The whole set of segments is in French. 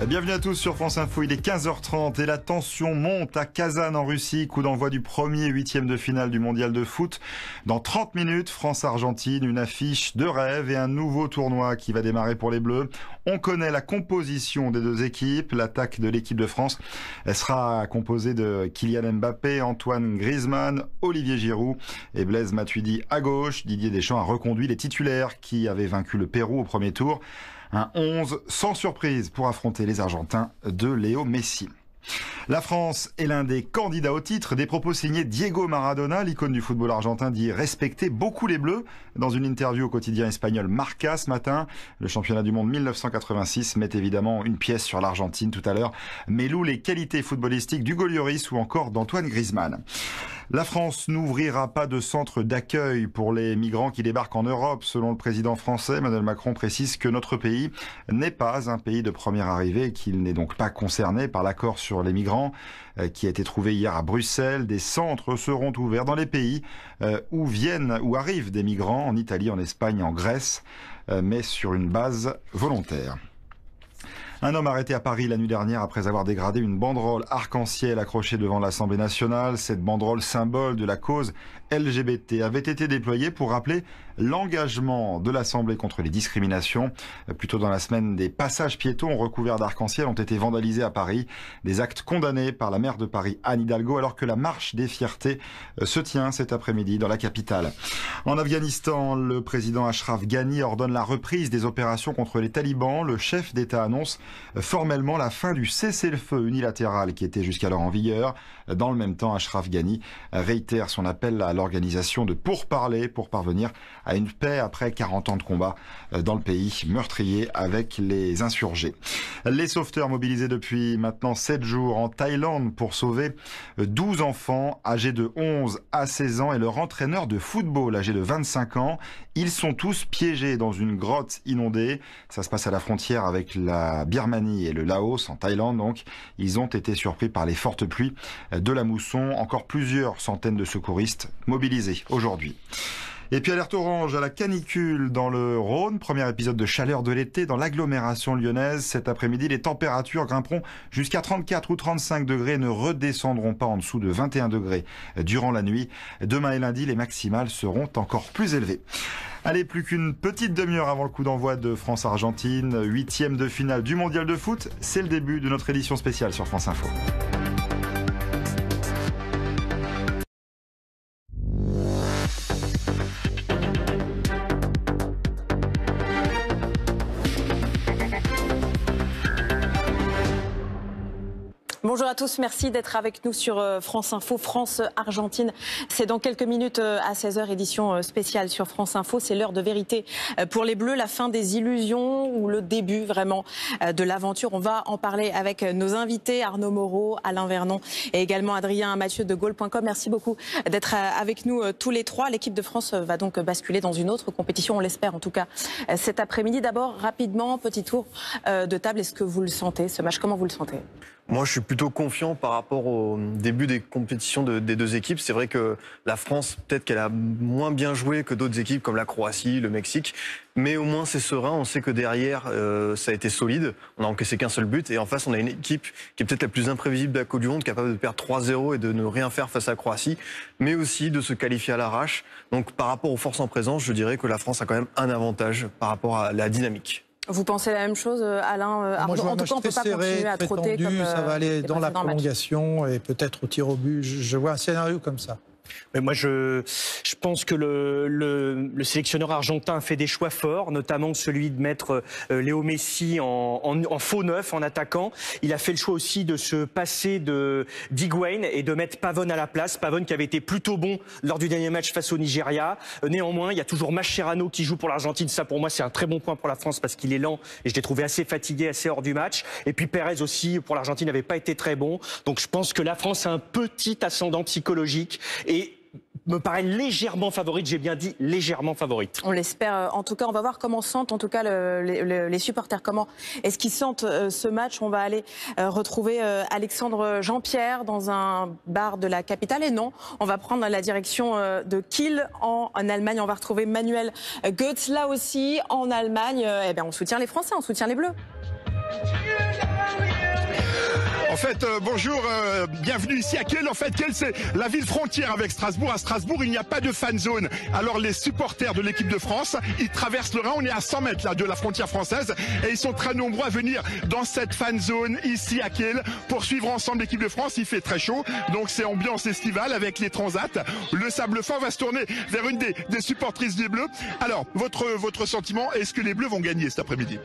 Bienvenue à tous sur France Info, il est 15h30 et la tension monte à Kazan en Russie, coup d'envoi du premier huitième de finale du mondial de foot. Dans 30 minutes, France-Argentine, une affiche de rêve et un nouveau tournoi qui va démarrer pour les Bleus. On connaît la composition des deux équipes, l'attaque de l'équipe de France elle sera composée de Kylian Mbappé, Antoine Griezmann, Olivier Giroud et Blaise Matuidi à gauche. Didier Deschamps a reconduit les titulaires qui avaient vaincu le Pérou au premier tour. Un 11 sans surprise pour affronter les Argentins de Léo Messi. La France est l'un des candidats au titre. Des propos signés Diego Maradona, l'icône du football argentin, dit respecter beaucoup les Bleus. Dans une interview au quotidien espagnol Marca ce matin, le championnat du monde 1986 met évidemment une pièce sur l'Argentine tout à l'heure, mais loue les qualités footballistiques d'Hugo Lloris ou encore d'Antoine Griezmann. La France n'ouvrira pas de centre d'accueil pour les migrants qui débarquent en Europe. Selon le président français, Emmanuel Macron précise que notre pays n'est pas un pays de première arrivée et qu'il n'est donc pas concerné par l'accord sur les migrants qui a été trouvé hier à Bruxelles. Des centres seront ouverts dans les pays où arrivent des migrants, en Italie, en Espagne, en Grèce, mais sur une base volontaire. Un homme arrêté à Paris la nuit dernière après avoir dégradé une banderole arc-en-ciel accrochée devant l'Assemblée nationale. Cette banderole symbole de la cause LGBT avait été déployée pour rappeler l'engagement de l'Assemblée contre les discriminations. Plus tôt dans la semaine, des passages piétons recouverts d'arc-en-ciel ont été vandalisés à Paris. Des actes condamnés par la maire de Paris, Anne Hidalgo, alors que la marche des fiertés se tient cet après-midi dans la capitale. En Afghanistan, le président Ashraf Ghani ordonne la reprise des opérations contre les talibans. Le chef d'État annonce formellement la fin du cessez-le-feu unilatéral qui était jusqu'alors en vigueur. Dans le même temps, Ashraf Ghani réitère son appel à l'organisation de pourparlers pour parvenir à une paix après 40 ans de combat dans le pays meurtrier avec les insurgés. Les sauveteurs mobilisés depuis maintenant 7 jours en Thaïlande pour sauver 12 enfants âgés de 11 à 16 ans et leur entraîneur de football âgé de 25 ans. Ils sont tous piégés dans une grotte inondée. Ça se passe à la frontière avec la Birmanie et le Laos, en Thaïlande donc. Ils ont été surpris par les fortes pluies de la mousson. Encore plusieurs centaines de secouristes mobilisés aujourd'hui. Et puis alerte orange à la canicule dans le Rhône. Premier épisode de chaleur de l'été dans l'agglomération lyonnaise. Cet après-midi, les températures grimperont jusqu'à 34 ou 35 degrés et ne redescendront pas en dessous de 21 degrés durant la nuit. Demain et lundi, les maximales seront encore plus élevées. Allez, plus qu'une petite demi-heure avant le coup d'envoi de France-Argentine, huitième de finale du mondial de foot. C'est le début de notre édition spéciale sur France Info. Bonjour à tous, merci d'être avec nous sur France Info, France-Argentine. C'est dans quelques minutes à 16h, édition spéciale sur France Info. C'est l'heure de vérité pour les Bleus, la fin des illusions ou le début vraiment de l'aventure. On va en parler avec nos invités, Arnaud Moreau, Alain Vernon et également Adrien Mathieu de Gaulle.com. Merci beaucoup d'être avec nous tous les trois. L'équipe de France va donc basculer dans une autre compétition, on l'espère en tout cas cet après-midi. D'abord, rapidement, petit tour de table. Est-ce que vous le sentez, ce match? Comment vous le sentez? Moi, je suis plutôt confiant par rapport au début des compétitions des deux équipes. C'est vrai que la France, peut-être qu'elle a moins bien joué que d'autres équipes comme la Croatie, le Mexique. Mais au moins, c'est serein. On sait que derrière, ça a été solide. On n'a encaissé qu'un seul but. Et en face, on a une équipe qui est peut-être la plus imprévisible de la Coupe du Monde, capable de perdre 3-0 et de ne rien faire face à la Croatie, mais aussi de se qualifier à l'arrache. Donc, par rapport aux forces en présence, je dirais que la France a quand même un avantage par rapport à la dynamique. Vous pensez la même chose, Alain? Moi, en tout cas, on ne peut pas continuer à trotter comme ça va aller dans la prolongation et peut-être au tir au but. Je vois un scénario comme ça. Mais moi, je pense que le sélectionneur argentin a fait des choix forts, notamment celui de mettre Léo Messi en faux neuf, en attaquant. Il a fait le choix aussi de se passer d'Higuaín et de mettre Pavón à la place. Pavón qui avait été plutôt bon lors du dernier match face au Nigeria. Néanmoins, il y a toujours Mascherano qui joue pour l'Argentine. Ça, pour moi, c'est un très bon point pour la France parce qu'il est lent et je l'ai trouvé assez fatigué, assez hors du match. Et puis Pérez aussi, pour l'Argentine, n'avait pas été très bon. Donc je pense que la France a un petit ascendant psychologique et me paraît légèrement favorite, j'ai bien dit légèrement favorite. On l'espère. En tout cas, on va voir comment sentent en tout cas les supporters. Comment est-ce qu'ils sentent ce match? On va aller retrouver Alexandre Jean-Pierre dans un bar de la capitale. Et non, on va prendre la direction de Kiel en Allemagne. On va retrouver Manuel Götze là aussi en Allemagne. Eh bien, on soutient les Français, on soutient les Bleus. En fait, bonjour, bienvenue ici à Kiel. En fait, Kiel, c'est la ville frontière avec Strasbourg. À Strasbourg, il n'y a pas de fan zone. Alors, les supporters de l'équipe de France, ils traversent le Rhin. On est à 100 mètres là, de la frontière française. Et ils sont très nombreux à venir dans cette fan zone ici à Kiel pour suivre ensemble l'équipe de France. Il fait très chaud. Donc, c'est ambiance estivale avec les transats. Le sable fin va se tourner vers une des supportrices des Bleus. Alors, votre sentiment, est-ce que les Bleus vont gagner cet après-midi?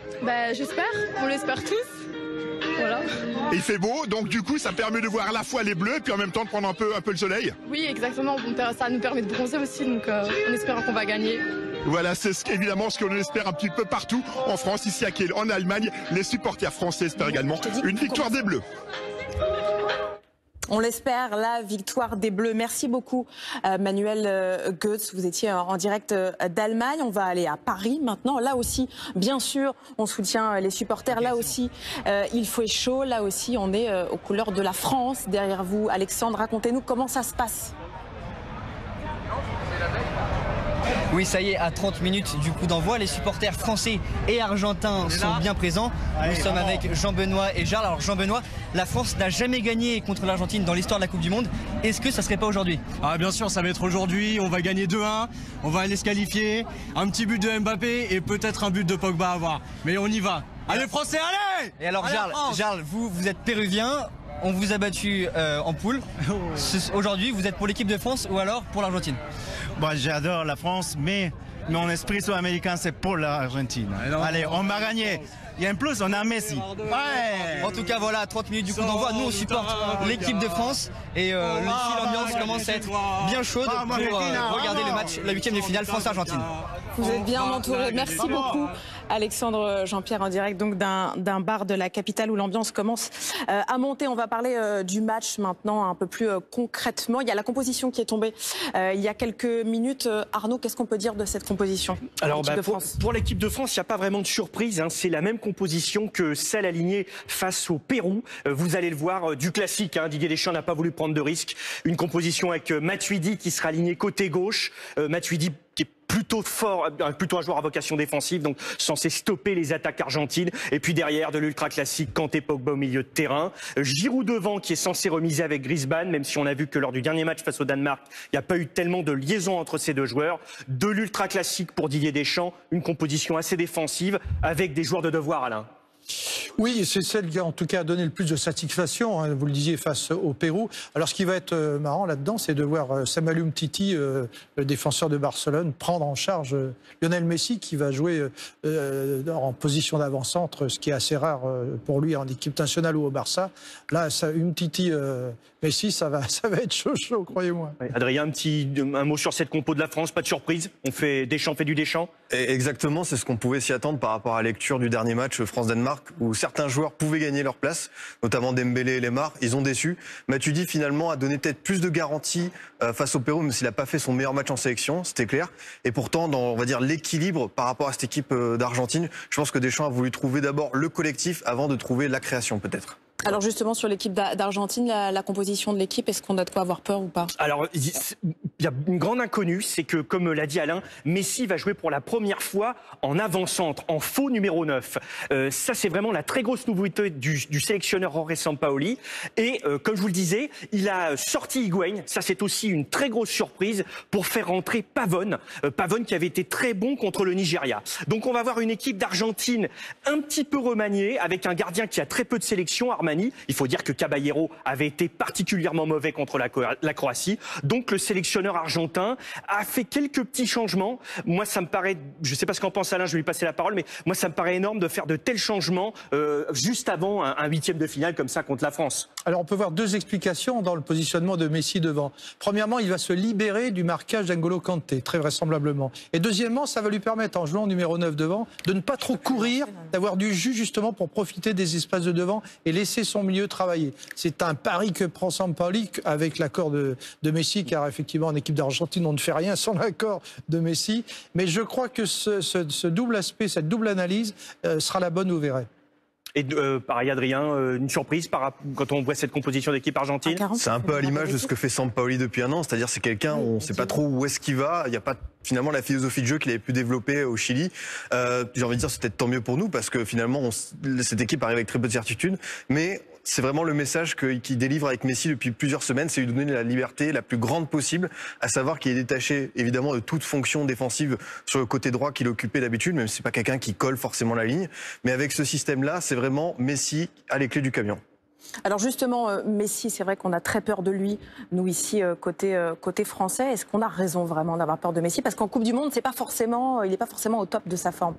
J'espère. On l'espère tous. Voilà. Et il fait beau, donc du coup ça permet de voir à la fois les bleus et puis en même temps de prendre un peu le soleil. Oui, exactement, ça nous permet de bronzer aussi, donc on espère qu'on va gagner. Voilà, c'est évidemment ce qu'on espère un petit peu partout en France, ici à Kiel, en Allemagne. Les supporters français espèrent également une victoire des Bleus. On l'espère, la victoire des Bleus. Merci beaucoup, Manuel Goetz. Vous étiez en direct d'Allemagne. On va aller à Paris maintenant. Là aussi, bien sûr, on soutient les supporters. Là aussi, il fait chaud. Là aussi, on est aux couleurs de la France. Derrière vous, Alexandre, racontez-nous comment ça se passe. Oui, ça y est, à 30 minutes du coup d'envoi, les supporters français et argentins sont bien présents. Nous sommes avec Jean-Benoît et Jarl. Alors Jean-Benoît, la France n'a jamais gagné contre l'Argentine dans l'histoire de la Coupe du Monde. Est-ce que ça serait pas aujourd'hui? Bien sûr, ça va être aujourd'hui. On va gagner 2-1, on va aller se qualifier. Un petit but de Mbappé et peut-être un but de Pogba à voir. Mais on y va. Allez Français, allez! Et alors Jarl, vous êtes péruvien. On vous a battu en poule. Aujourd'hui, vous êtes pour l'équipe de France ou alors pour l'Argentine? J'adore la France, mais mon esprit sud-américain, c'est pour l'Argentine. Allez, on va gagner. Et en plus, on a Messi. Ouais. En tout cas, voilà, 30 minutes du coup d'envoi. Nous, on supporte l'équipe de France. Et l'ambiance commence à être bien chaude pour regarder le match, la 8e de finale France-Argentine. Vous êtes bien entouré. Merci beaucoup, Alexandre Jean-Pierre, en direct donc d'un bar de la capitale où l'ambiance commence à monter. On va parler du match maintenant un peu plus concrètement. Il y a la composition qui est tombée il y a quelques minutes. Arnaud, qu'est-ce qu'on peut dire de cette composition? Alors, pour l'équipe de France, il n'y a pas vraiment de surprise. C'est la même composition que celle alignée face au Pérou. Vous allez le voir, du classique. Didier Deschamps n'a pas voulu prendre de risques. Une composition avec Matuidi qui sera aligné côté gauche. Matuidi qui est plutôt fort, plutôt un joueur à vocation défensive, donc censé stopper les attaques argentines. Et puis derrière, de l'ultra classique, Kanté, Pogba au milieu de terrain. Giroud devant, qui est censé remiser avec Griezmann, même si on a vu que lors du dernier match face au Danemark, il n'y a pas eu tellement de liaison entre ces deux joueurs. De l'ultra classique pour Didier Deschamps, une composition assez défensive avec des joueurs de devoir, Alain. Oui, c'est celle qui en tout cas a donné le plus de satisfaction, vous le disiez, face au Pérou. Alors ce qui va être marrant là-dedans, c'est de voir Samuel Umtiti, le défenseur de Barcelone, prendre en charge Lionel Messi, qui va jouer en position d'avant-centre, ce qui est assez rare pour lui en équipe nationale ou au Barça. Là, Umtiti, Messi, ça va être chaud, croyez-moi. Ouais, Adrien, un mot sur cette compo de la France, pas de surprise. Deschamps fait du Deschamps. Exactement, c'est ce qu'on pouvait s'y attendre par rapport à la lecture du dernier match France-Danemark, où certains joueurs pouvaient gagner leur place, notamment Dembélé et Lemar. Ils ont déçu. Matuidi finalement a donné peut-être plus de garanties face au Pérou, même s'il n'a pas fait son meilleur match en sélection, c'était clair. Et pourtant, dans, on va dire, l'équilibre par rapport à cette équipe d'Argentine, je pense que Deschamps a voulu trouver d'abord le collectif avant de trouver la création peut-être. Alors justement, sur l'équipe d'Argentine, la composition de l'équipe, est-ce qu'on a de quoi avoir peur ou pas? Alors, il y a une grande inconnue, c'est que, comme l'a dit Alain, Messi va jouer pour la première fois en avant-centre, en faux numéro 9. Ça, c'est vraiment la très grosse nouveauté du sélectionneur Jorge Sampaoli. Et comme je vous le disais, il a sorti Higuaín. Ça, c'est aussi une très grosse surprise pour faire rentrer Pavone. Pavone qui avait été très bon contre le Nigeria. Donc, on va avoir une équipe d'Argentine un petit peu remaniée, avec un gardien qui a très peu de sélection, Armani. Il faut dire que Caballero avait été particulièrement mauvais contre la Croatie. Donc le sélectionneur argentin a fait quelques petits changements. Moi, ça me paraît, je ne sais pas ce qu'en pense Alain, je vais lui passer la parole, mais moi, ça me paraît énorme de faire de tels changements juste avant un 8e de finale comme ça contre la France. Alors on peut voir deux explications dans le positionnement de Messi devant. Premièrement, il va se libérer du marquage d'N'Golo Kanté, très vraisemblablement. Et deuxièmement, ça va lui permettre, en jouant numéro 9 devant, de ne pas trop courir, d'avoir du jus justement pour profiter des espaces de devant et laisser son milieu travailler. C'est un pari que prend Sampaoli avec l'accord de Messi, car effectivement en équipe d'Argentine on ne fait rien sans l'accord de Messi. Mais je crois que ce double aspect, cette double analyse sera la bonne, vous verrez. Et pareil, Adrien, une surprise quand on voit cette composition d'équipe argentine? C'est un peu à l'image de ce que fait Sampaoli depuis un an, c'est-à-dire c'est quelqu'un, on ne sait pas trop où est-ce qu'il va, il n'y a pas finalement la philosophie de jeu qu'il avait pu développer au Chili. J'ai envie de dire c'est peut-être tant mieux pour nous parce que finalement cette équipe arrive avec très peu de certitude, mais c'est vraiment le message qu'il délivre avec Messi depuis plusieurs semaines, c'est lui donner la liberté la plus grande possible, à savoir qu'il est détaché évidemment de toute fonction défensive sur le côté droit qu'il occupait d'habitude, même si c'est pas quelqu'un qui colle forcément la ligne. Mais avec ce système-là, c'est vraiment Messi à les clés du camion. Alors justement, Messi, c'est vrai qu'on a très peur de lui, nous ici, côté français. Est-ce qu'on a raison vraiment d'avoir peur de Messi? Parce qu'en Coupe du Monde, il n'est pas forcément au top de sa forme.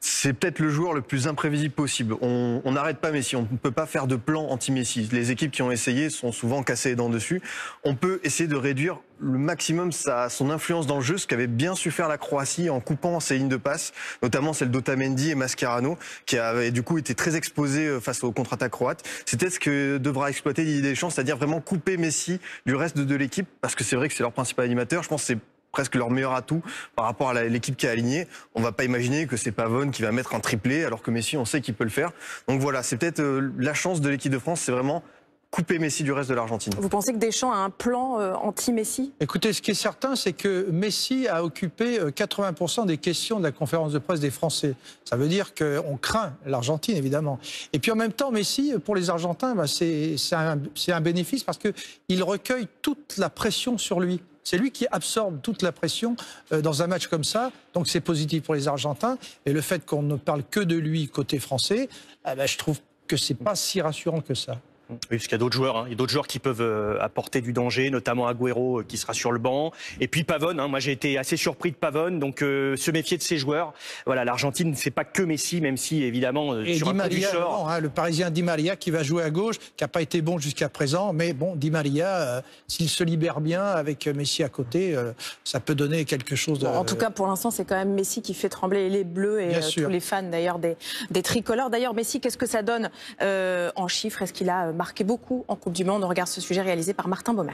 C'est peut-être le joueur le plus imprévisible possible. On n'arrête pas Messi, on ne peut pas faire de plan anti-Messi. Les équipes qui ont essayé sont souvent cassées les dents dessus. On peut essayer de réduire le maximum son influence dans le jeu, ce qu'avait bien su faire la Croatie en coupant ses lignes de passe, notamment celle d'Otamendi et Mascherano, qui avaient du coup été très exposés face aux contre-attaques croates. C'est peut-être ce que devra exploiter Didier Deschamps, c'est-à-dire vraiment couper Messi du reste de l'équipe, parce que c'est vrai que c'est leur principal animateur. Je pense que c'est presque leur meilleur atout par rapport à l'équipe qui est alignée. On va pas imaginer que c'est Pavone qui va mettre un triplé, alors que Messi, on sait qu'il peut le faire. Donc voilà, c'est peut-être la chance de l'équipe de France, c'est vraiment couper Messi du reste de l'Argentine. Vous pensez que Deschamps a un plan anti-Messi? Écoutez, ce qui est certain, c'est que Messi a occupé 80% des questions de la conférence de presse des Français. Ça veut dire qu'on craint l'Argentine, évidemment. Et puis en même temps, Messi, pour les Argentins, c'est un bénéfice parce qu'il recueille toute la pression sur lui. C'est lui qui absorbe toute la pression dans un match comme ça. Donc c'est positif pour les Argentins. Et le fait qu'on ne parle que de lui côté français, je trouve que c'est pas si rassurant que ça. Oui, parce qu'il y a d'autres joueurs, il y a d'autres joueurs qui peuvent apporter du danger, notamment Agüero qui sera sur le banc. Et puis Pavone, moi j'ai été assez surpris de Pavone, donc se méfier de ces joueurs. Voilà, l'Argentine, c'est pas que Messi, même si évidemment et sur Di un coup du Maria, sort. le Parisien Di Maria qui va jouer à gauche, qui n'a pas été bon jusqu'à présent, mais bon, Di Maria, s'il se libère bien avec Messi à côté, ça peut donner quelque chose de... Bon, en tout cas, pour l'instant, c'est quand même Messi qui fait trembler les Bleus et tous les fans d'ailleurs des tricolores. D'ailleurs, Messi, qu'est-ce que ça donne en chiffres? Est-ce qu'il a marqué beaucoup en Coupe du Monde? On regarde ce sujet réalisé par Martin Baumer.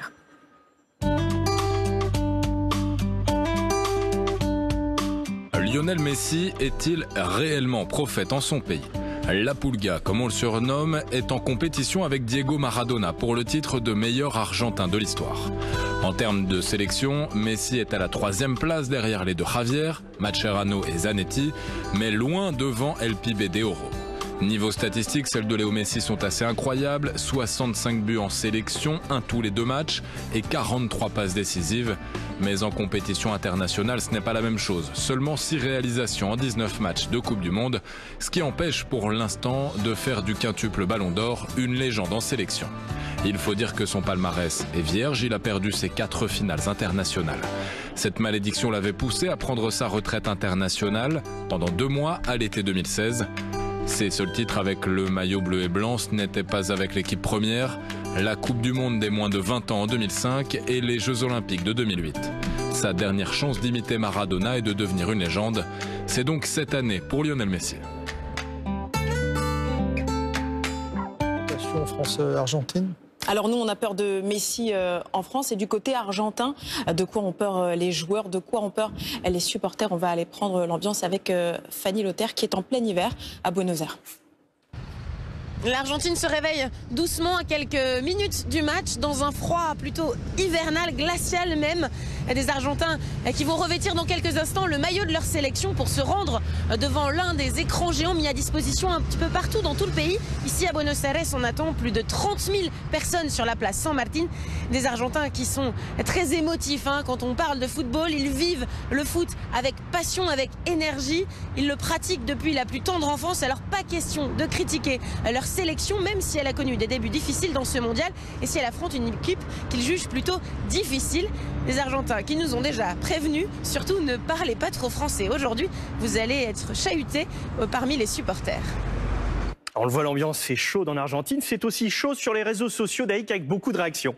Lionel Messi est-il réellement prophète en son pays? La Pulga, comme on le surnomme, est en compétition avec Diego Maradona pour le titre de meilleur Argentin de l'histoire. En termes de sélection, Messi est à la 3e place derrière les deux Javier, Mascherano et Zanetti, mais loin devant El Pibe de Oro. Niveau statistique, celles de Léo Messi sont assez incroyables, 65 buts en sélection, un tous les 2 matchs et 43 passes décisives. Mais en compétition internationale, ce n'est pas la même chose. Seulement 6 réalisations en 19 matchs de Coupe du Monde, ce qui empêche pour l'instant de faire du quintuple Ballon d'Or une légende en sélection. Il faut dire que son palmarès est vierge, il a perdu ses 4 finales internationales. Cette malédiction l'avait poussé à prendre sa retraite internationale pendant 2 mois à l'été 2016. Ses seuls titres avec le maillot bleu et blanc, ce n'était pas avec l'équipe première, la Coupe du Monde des moins de 20 ans en 2005 et les Jeux Olympiques de 2008. Sa dernière chance d'imiter Maradona et de devenir une légende, c'est donc cette année pour Lionel Messi. France-Argentine. Alors nous, on a peur de Messi en France et du côté argentin, de quoi ont peur les joueurs, de quoi ont peur les supporters. On va aller prendre l'ambiance avec Fanny Lothaire qui est en plein hiver à Buenos Aires. L'Argentine se réveille doucement à quelques minutes du match dans un froid plutôt hivernal, glacial même. Des Argentins qui vont revêtir dans quelques instants le maillot de leur sélection pour se rendre devant l'un des écrans géants mis à disposition un petit peu partout dans tout le pays. Ici à Buenos Aires, on attend plus de 30 000 personnes sur la place San Martín. Des Argentins qui sont très émotifs quand on parle de football. Ils vivent le foot avec passion, avec énergie. Ils le pratiquent depuis la plus tendre enfance. Alors pas question de critiquer leur sélection, même si elle a connu des débuts difficiles dans ce mondial et si elle affronte une équipe qu'ils jugent plutôt difficile. Les Argentins qui nous ont déjà prévenus, surtout ne parlez pas trop français. Aujourd'hui, vous allez être chahutés parmi les supporters. On le voit, l'ambiance fait chaud dans l'Argentine. C'est aussi chaud sur les réseaux sociaux d'Aïk avec beaucoup de réactions.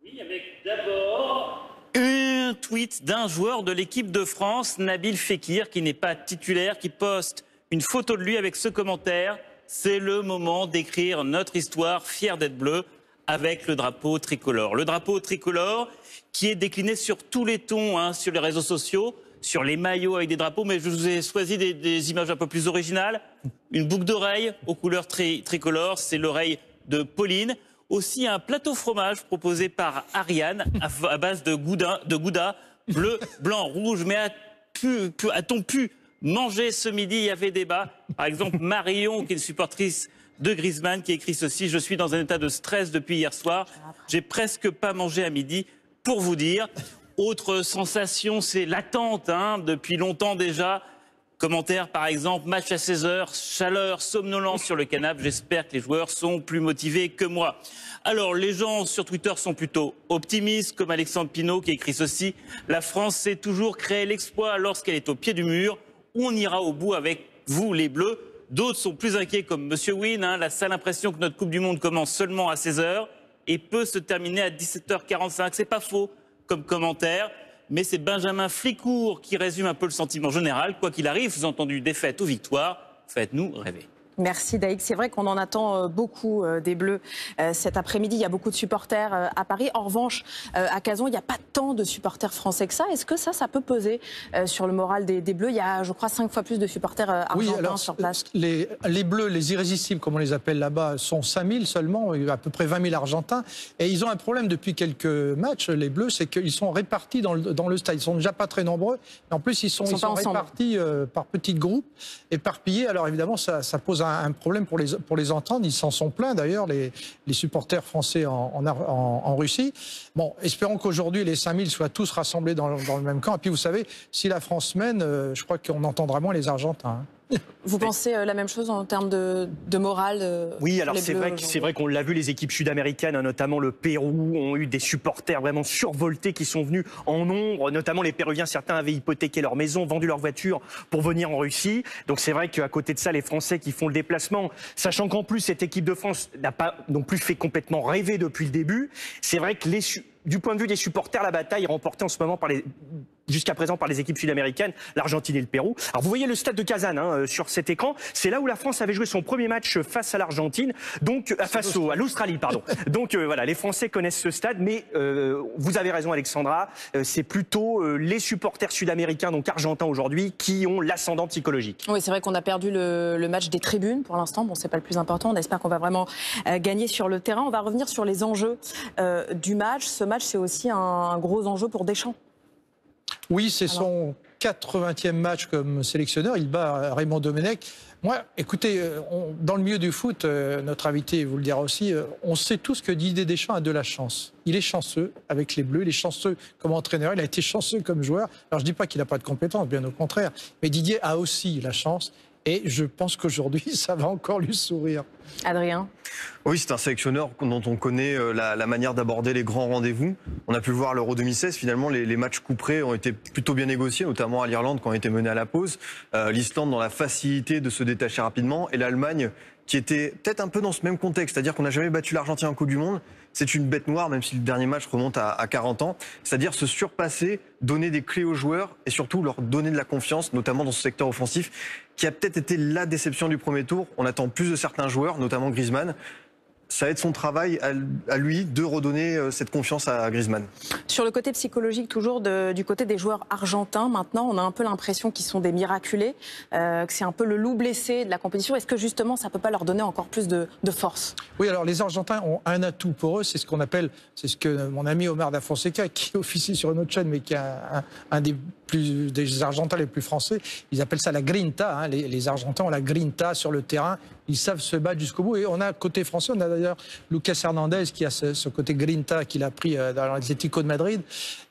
Oui, avec d'abord un tweet d'un joueur de l'équipe de France, Nabil Fekir, qui n'est pas titulaire, qui poste une photo de lui avec ce commentaire. C'est le moment d'écrire notre histoire, fier d'être bleu, avec le drapeau tricolore. Le drapeau tricolore qui est décliné sur tous les tons, sur les réseaux sociaux, sur les maillots avec des drapeaux, mais je vous ai choisi des images un peu plus originales. Une boucle d'oreille aux couleurs tricolores, c'est l'oreille de Pauline. Aussi un plateau fromage proposé par Ariane à base de gouda, bleu, blanc, rouge. Mais a-t-on pu manger ce midi? Il y avait débat. Par exemple, Marion, qui est une supportrice de Griezmann qui écrit ceci: je suis dans un état de stress depuis hier soir. J'ai presque pas mangé à midi, pour vous dire. Autre sensation, c'est l'attente, depuis longtemps déjà. Commentaire par exemple, match à 16h, chaleur, somnolence sur le canapé. J'espère que les joueurs sont plus motivés que moi. Alors les gens sur Twitter sont plutôt optimistes, comme Alexandre Pinault qui écrit ceci: la France sait toujours créer l'exploit lorsqu'elle est au pied du mur. On ira au bout avec vous les Bleus. D'autres sont plus inquiets comme Monsieur Win. La sale impression que notre Coupe du Monde commence seulement à 16h et peut se terminer à 17h45. C'est pas faux comme commentaire. Mais c'est Benjamin Flicourt qui résume un peu le sentiment général. Quoi qu'il arrive, sous-entendu défaite ou victoire, faites-nous rêver. Merci Daïk. C'est vrai qu'on en attend beaucoup des Bleus cet après-midi. Il y a beaucoup de supporters à Paris. En revanche, à Cazon, il n'y a pas tant de supporters français que ça. Est-ce que ça peut peser sur le moral des Bleus? Il y a, je crois, 5 fois plus de supporters argentins sur place. Les Bleus, les irrésistibles, comme on les appelle là-bas, sont 5000 seulement, à peu près 20 000 Argentins. Et ils ont un problème depuis quelques matchs, les Bleus, c'est qu'ils sont répartis dans le stade. Ils sont déjà pas très nombreux. Mais en plus, ils sont répartis par petits groupes, éparpillés. Alors évidemment, ça pose un problème pour les entendre. Ils s'en sont plaints d'ailleurs, les supporters français en Russie. Bon, espérons qu'aujourd'hui les 5000 soient tous rassemblés dans le même camp. Et puis vous savez, si la France mène, je crois qu'on entendra moins les Argentins. Vous pensez la même chose en termes de morale? Oui, alors c'est vrai qu'on l'a vu, les équipes sud-américaines, notamment le Pérou, ont eu des supporters vraiment survoltés qui sont venus en nombre, notamment les Péruviens. Certains avaient hypothéqué leur maison, vendu leur voiture pour venir en Russie. Donc c'est vrai qu'à côté de ça, les Français qui font le déplacement, sachant qu'en plus cette équipe de France n'a pas non plus fait complètement rêver depuis le début, c'est vrai que du point de vue des supporters, la bataille est remportée en ce moment jusqu'à présent par les équipes sud-américaines, l'Argentine et le Pérou. Alors vous voyez le stade de Kazan sur cet écran, c'est là où la France avait joué son premier match face à l'Argentine, donc à l'Australie, pardon. Donc voilà, les Français connaissent ce stade, mais vous avez raison Alexandra, c'est plutôt les supporters sud-américains, donc argentins aujourd'hui, qui ont l'ascendant psychologique. Oui, c'est vrai qu'on a perdu le match des tribunes pour l'instant. Bon, c'est pas le plus important. On espère qu'on va vraiment gagner sur le terrain. On va revenir sur les enjeux du match. Ce match, c'est aussi un gros enjeu pour Deschamps. Oui, c'est son 80e match comme sélectionneur. Il bat Raymond Domenech. Moi, écoutez, dans le milieu du foot, notre invité vous le dira aussi, on sait tous que Didier Deschamps a de la chance. Il est chanceux avec les Bleus, il est chanceux comme entraîneur, il a été chanceux comme joueur. Alors je ne dis pas qu'il n'a pas de compétences, bien au contraire. Mais Didier a aussi la chance. Et je pense qu'aujourd'hui, ça va encore lui sourire. Adrien? Oui, c'est un sélectionneur dont on connaît la manière d'aborder les grands rendez-vous. On a pu le voir à l'Euro 2016, finalement, les matchs couperés ont été plutôt bien négociés, notamment à l'Irlande quand on était mené à la pause. L'Islande dans la facilité de se détacher rapidement. Et l'Allemagne qui était peut-être un peu dans ce même contexte, c'est-à-dire qu'on n'a jamais battu l'Argentine en Coupe du Monde. C'est une bête noire, même si le dernier match remonte à 40 ans. C'est-à-dire se surpasser, donner des clés aux joueurs et surtout leur donner de la confiance, notamment dans ce secteur offensif, qui a peut-être été la déception du premier tour. On attend plus de certains joueurs, notamment Griezmann. Ça va être son travail à lui de redonner cette confiance à Griezmann. Sur le côté psychologique, toujours du côté des joueurs argentins, maintenant, on a un peu l'impression qu'ils sont des miraculés, que c'est un peu le loup blessé de la compétition. Est-ce que justement, ça ne peut pas leur donner encore plus de force? Oui, alors les Argentins ont un atout pour eux, c'est ce qu'on appelle, c'est ce que mon ami Omar Da Fonseca, qui officie sur une autre chaîne, mais qui est un des Argentins les plus français, ils appellent ça la grinta. Les Argentins ont la grinta sur le terrain. Ils savent se battre jusqu'au bout. Et on a côté français, on a d'ailleurs Lucas Hernandez qui a ce côté grinta qu'il a pris dans l'Atlético de Madrid.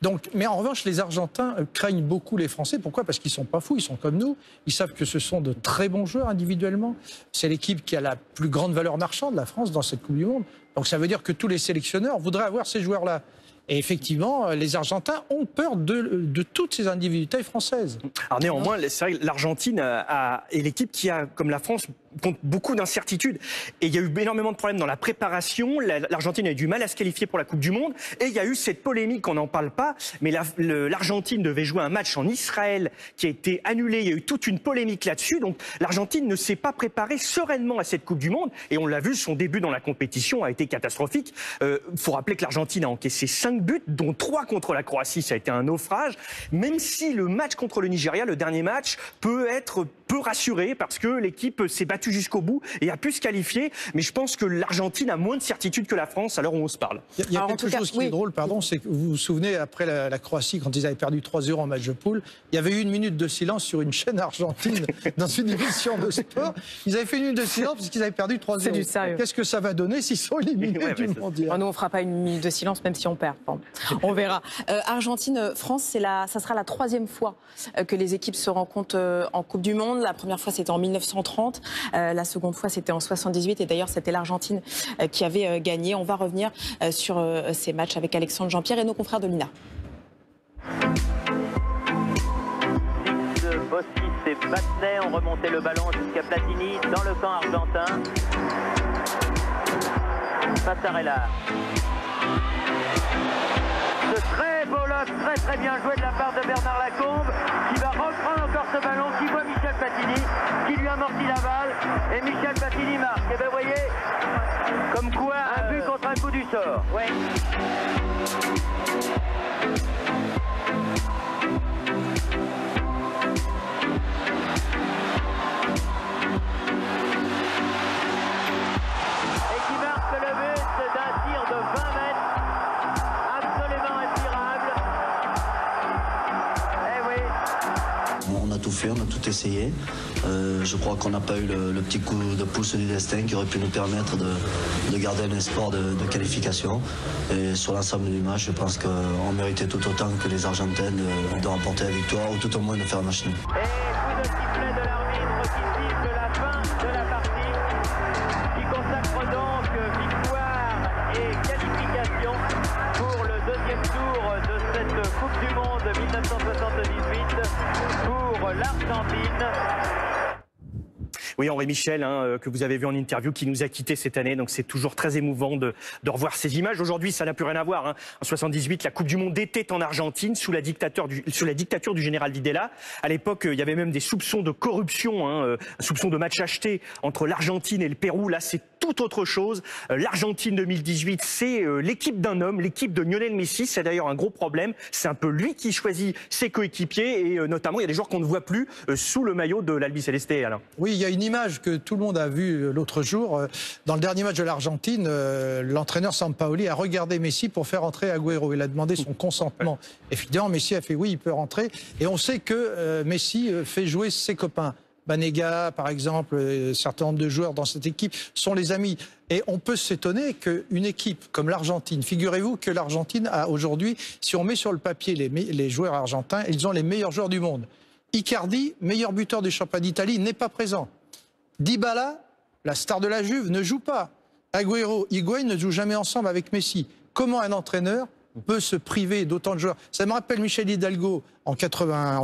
Donc, mais en revanche, les Argentins craignent beaucoup les Français. Pourquoi? Parce qu'ils sont pas fous, ils sont comme nous. Ils savent que ce sont de très bons joueurs individuellement. C'est l'équipe qui a la plus grande valeur marchande, la France, dans cette Coupe du Monde. Donc ça veut dire que tous les sélectionneurs voudraient avoir ces joueurs-là. Et effectivement, les Argentins ont peur de toutes ces individualités françaises. Alors néanmoins, c'est vrai que l'Argentine est l'équipe qui a, comme la France, compte beaucoup d'incertitudes. Et il y a eu énormément de problèmes dans la préparation. L'Argentine a eu du mal à se qualifier pour la Coupe du Monde. Et il y a eu cette polémique, on n'en parle pas, mais l'Argentine devait jouer un match en Israël qui a été annulé. Il y a eu toute une polémique là-dessus. Donc l'Argentine ne s'est pas préparée sereinement à cette Coupe du Monde. Et on l'a vu, son début dans la compétition a été catastrophique. Faut rappeler que l'Argentine a encaissé 5 buts, dont 3 contre la Croatie. Ça a été un naufrage. Même si le match contre le Nigeria, le dernier match, peut rassurer parce que l'équipe s'est battue battu jusqu'au bout et a pu se qualifier. Mais je pense que l'Argentine a moins de certitude que la France à l'heure où on se parle. Il y a quelque chose qui est drôle, pardon, c'est que vous vous souvenez, après la Croatie, quand ils avaient perdu 3-0 en match de poule, il y avait eu une minute de silence sur une chaîne argentine dans une émission de sport. Ils avaient fait une minute de silence parce qu'ils avaient perdu 3-0. C'est du sérieux. Qu'est-ce que ça va donner s'ils sont éliminés du mondial? Nous, on ne fera pas une minute de silence, même si on perd. Bon, on verra. Argentine-France, ça sera la 3e fois que les équipes se rencontrent en Coupe du Monde. La première fois, c'était en 1930. La seconde fois, c'était en 78. Et d'ailleurs, c'était l'Argentine qui avait gagné. On va revenir sur ces matchs avec Alexandre Jean-Pierre et nos confrères de l'INA. Bossis et Battenet ont remonté le ballon jusqu'à Platini dans le camp argentin. Passarella. Ce très beau lob, très bien joué de la part de Bernard Lacombe, qui va reprendre encore ce ballon, qui voit Michel Platini, qui lui amortit la balle, et Michel Platini marque. Et bien vous voyez, comme quoi un but contre un coup du sort. Ouais. On a tout essayé. Je crois qu'on n'a pas eu le petit coup de pouce du destin qui aurait pu nous permettre de garder un espoir de qualification. Et sur l'ensemble du match, je pense qu'on méritait tout autant que les Argentins de remporter la victoire ou tout au moins de faire un match nul. Et coup de sifflet de l'arbitre qui siffle la fin de la partie, qui consacre donc victoire et qualification pour le 2e tour de cette Coupe du Monde 1978 pour l'Argentine. Oui, Henri Michel, que vous avez vu en interview, qui nous a quittés cette année. Donc c'est toujours très émouvant de revoir ces images. Aujourd'hui, ça n'a plus rien à voir. En 78, la Coupe du Monde était en Argentine sous la dictature du général Videla. À l'époque, il y avait même des soupçons de corruption, soupçons de match acheté entre l'Argentine et le Pérou. Là, c'est tout autre chose. L'Argentine 2018, c'est l'équipe d'un homme, l'équipe de Lionel Messi. C'est d'ailleurs un gros problème. C'est un peu lui qui choisit ses coéquipiers et notamment, il y a des joueurs qu'on ne voit plus sous le maillot de l'Albi Céleste, Alain. Oui, il y a une image que tout le monde a vue l'autre jour. Dans le dernier match de l'Argentine, l'entraîneur Sampaoli a regardé Messi pour faire entrer Agüero. Il a demandé son consentement. Évidemment, Messi a fait oui, il peut rentrer. Et on sait que Messi fait jouer ses copains. Banega, par exemple, un certain nombre de joueurs dans cette équipe sont les amis. Et on peut s'étonner qu'une équipe comme l'Argentine, figurez-vous que l'Argentine a aujourd'hui, si on met sur le papier les joueurs argentins, ils ont les meilleurs joueurs du monde. Icardi, meilleur buteur du championnat d'Italie, n'est pas présent. Dybala, la star de la Juve, ne joue pas. Agüero, Higuaín ne jouent jamais ensemble avec Messi. Comment un entraîneur peut se priver d'autant de joueurs? Ça me rappelle Michel Hidalgo en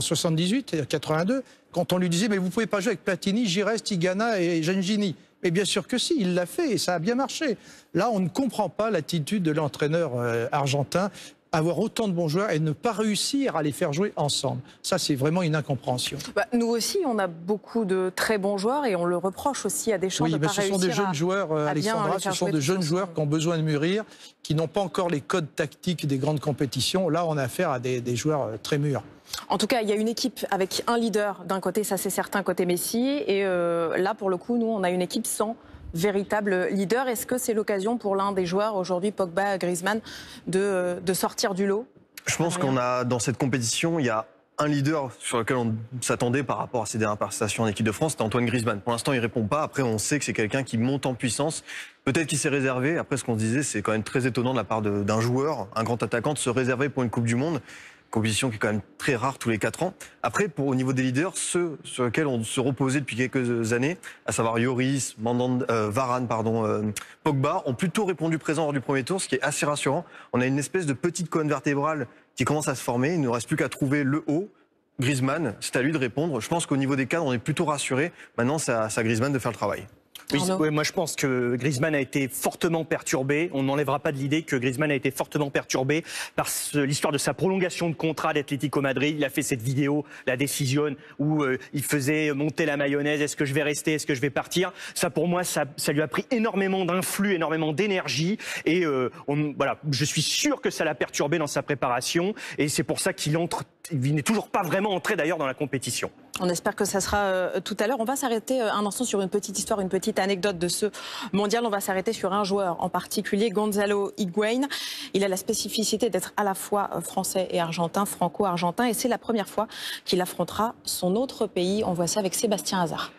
78 et 82, quand on lui disait « mais vous pouvez pas jouer avec Platini, Giresse, Tigana et Gengini ». Mais bien sûr que si, il l'a fait et ça a bien marché. Là, on ne comprend pas l'attitude de l'entraîneur argentin, avoir autant de bons joueurs et ne pas réussir à les faire jouer ensemble. Ça, c'est vraiment une incompréhension. Nous aussi, on a beaucoup de très bons joueurs et on le reproche aussi à Deschamps de ne pas réussir. Oui, mais ce sont des jeunes joueurs, Alexandra, ce sont de jeunes joueurs qui ont besoin de mûrir, qui n'ont pas encore les codes tactiques des grandes compétitions. Là, on a affaire à des joueurs très mûrs. En tout cas, il y a une équipe avec un leader d'un côté, ça c'est certain, côté Messi. Et là, pour le coup, nous, on a une équipe sans véritable leader. Est-ce que c'est l'occasion pour l'un des joueurs aujourd'hui, Pogba, Griezmann, de sortir du lot? Je pense qu'on a, dans cette compétition, il y a un leader sur lequel on s'attendait par rapport à ses dernières prestations en équipe de France, c'était Antoine Griezmann. Pour l'instant, il répond pas. Après, on sait que c'est quelqu'un qui monte en puissance. Peut-être qu'il s'est réservé. Après, ce qu'on se disait, c'est quand même très étonnant de la part d'un joueur, un grand attaquant, de se réserver pour une Coupe du Monde. Compétition qui est quand même très rare tous les 4 ans. Après, au niveau des leaders, ceux sur lesquels on se reposait depuis quelques années, à savoir Lloris, Varane, Pogba, ont plutôt répondu présent lors du premier tour, ce qui est assez rassurant. On a une espèce de petite colonne vertébrale qui commence à se former. Il ne reste plus qu'à trouver le haut. Griezmann, c'est à lui de répondre. Je pense qu'au niveau des cadres, on est plutôt rassuré. Maintenant, c'est à Griezmann de faire le travail. Oui, moi je pense que Griezmann a été fortement perturbé. On n'enlèvera pas de l'idée que Griezmann a été fortement perturbé par l'histoire de sa prolongation de contrat d'Atlético Madrid. Il a fait cette vidéo, la décision, où il faisait monter la mayonnaise. Est-ce que je vais rester? Est-ce que je vais partir? Ça, pour moi, ça lui a pris énormément d'influx, énormément d'énergie. Et voilà, je suis sûr que ça l'a perturbé dans sa préparation. Et c'est pour ça qu'il entre il n'est toujours pas vraiment entré d'ailleurs dans la compétition. On espère que ça sera tout à l'heure. On va s'arrêter un instant sur une petite histoire, une petite anecdote de ce mondial. On va s'arrêter sur un joueur en particulier, Gonzalo Higuaín. Il a la spécificité d'être à la fois français et argentin, franco-argentin. Et c'est la première fois qu'il affrontera son autre pays. On voit ça avec Sébastien Hazard.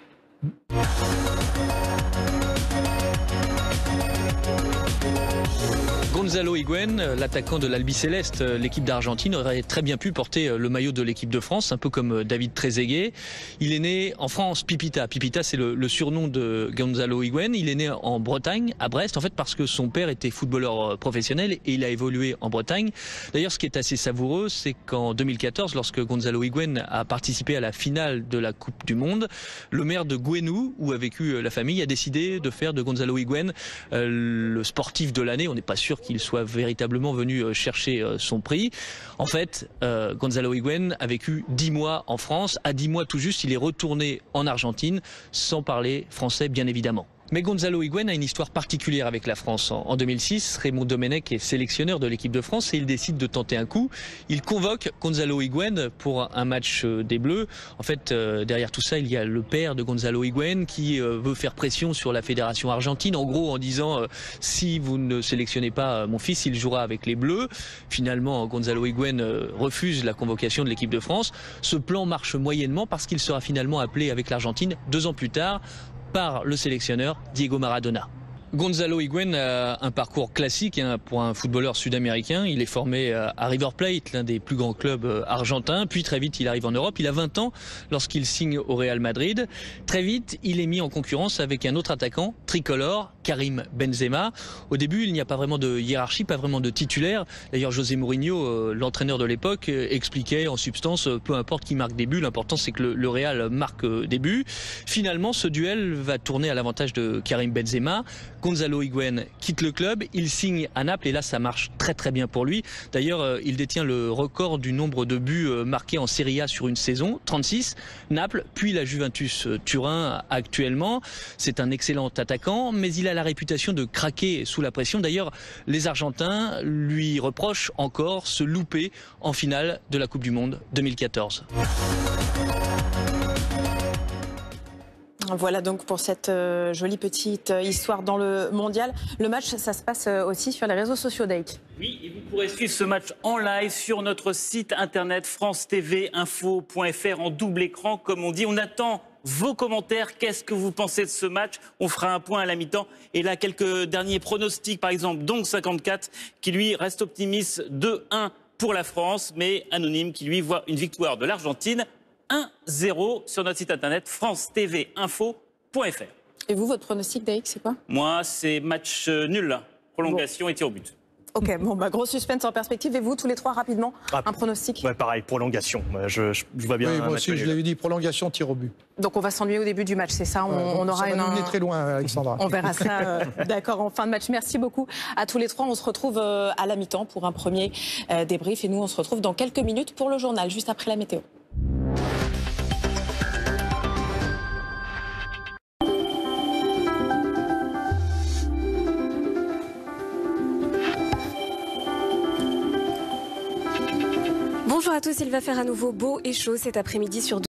Gonzalo Higuaín, l'attaquant de l'Albiceleste, l'équipe d'Argentine, aurait très bien pu porter le maillot de l'équipe de France, un peu comme David Trezeguet. Il est né en France, Pipita. Pipita, c'est le surnom de Gonzalo Higuaín. Il est né en Bretagne, à Brest, en fait, parce que son père était footballeur professionnel et il a évolué en Bretagne. D'ailleurs, ce qui est assez savoureux, c'est qu'en 2014, lorsque Gonzalo Higuaín a participé à la finale de la Coupe du Monde, le maire de Gouenou, où a vécu la famille, a décidé de faire de Gonzalo Higuaín le sportif de l'année. On n'est pas sûr qu'il soit véritablement venu chercher son prix. En fait, Gonzalo Higuaín a vécu 10 mois en France. À 10 mois tout juste, il est retourné en Argentine, sans parler français bien évidemment. Mais Gonzalo Higuaín a une histoire particulière avec la France. En 2006, Raymond Domenech est sélectionneur de l'équipe de France et il décide de tenter un coup. Il convoque Gonzalo Higuaín pour un match des Bleus. En fait, derrière tout ça, il y a le père de Gonzalo Higuaín qui veut faire pression sur la fédération argentine, en gros en disant si vous ne sélectionnez pas mon fils, il jouera avec les Bleus. Finalement, Gonzalo Higuaín refuse la convocation de l'équipe de France. Ce plan marche moyennement parce qu'il sera finalement appelé avec l'Argentine 2 ans plus tard par le sélectionneur Diego Maradona. Gonzalo Higuaín a un parcours classique pour un footballeur sud-américain. Il est formé à River Plate, l'un des plus grands clubs argentins. Puis très vite, il arrive en Europe. Il a 20 ans lorsqu'il signe au Real Madrid. Très vite, il est mis en concurrence avec un autre attaquant, tricolore, Karim Benzema. Au début, il n'y a pas vraiment de hiérarchie, pas vraiment de titulaire. D'ailleurs, José Mourinho, l'entraîneur de l'époque, expliquait en substance, peu importe qui marque des buts, l'important c'est que le Real marque des buts. Finalement, ce duel va tourner à l'avantage de Karim Benzema. Gonzalo Higuaín quitte le club, il signe à Naples et là ça marche très très bien pour lui. D'ailleurs, il détient le record du nombre de buts marqués en Serie A sur une saison, 36. Naples, puis la Juventus Turin actuellement. C'est un excellent attaquant, mais il a la réputation de craquer sous la pression. D'ailleurs, les Argentins lui reprochent encore ce loupé en finale de la Coupe du Monde 2014. Voilà donc pour cette jolie petite histoire dans le mondial. Le match, ça se passe aussi sur les réseaux sociaux, Dake. Oui, et vous pourrez suivre ce match en live sur notre site internet france-tv-info.fr en double écran, comme on dit. On attend vos commentaires. Qu'est-ce que vous pensez de ce match? On fera un point à la mi-temps. Et là, quelques derniers pronostics, par exemple, donc 54, qui lui reste optimiste 2-1 pour la France, mais anonyme, qui lui voit une victoire de l'Argentine 1-0 sur notre site internet france-tv-info.fr. Et vous, votre pronostic, Daïk, c'est quoi? Moi, c'est match nul, prolongation et tir au but. Ok, bon, gros suspense en perspective. Et vous, tous les trois, rapidement, un pronostic? Ouais, pareil, prolongation. Je vois bien. Oui, moi aussi, je l'avais dit, prolongation, tir au but. Donc on va s'ennuyer au début du match, c'est ça? On aura ça va nous mener très loin, Alexandra. On verra ça, d'accord, en fin de match. Merci beaucoup à tous les trois. On se retrouve à la mi-temps pour un premier débrief. Et nous, on se retrouve dans quelques minutes pour le journal, juste après la météo. Bonjour à tous, il va faire à nouveau beau et chaud cet après-midi sur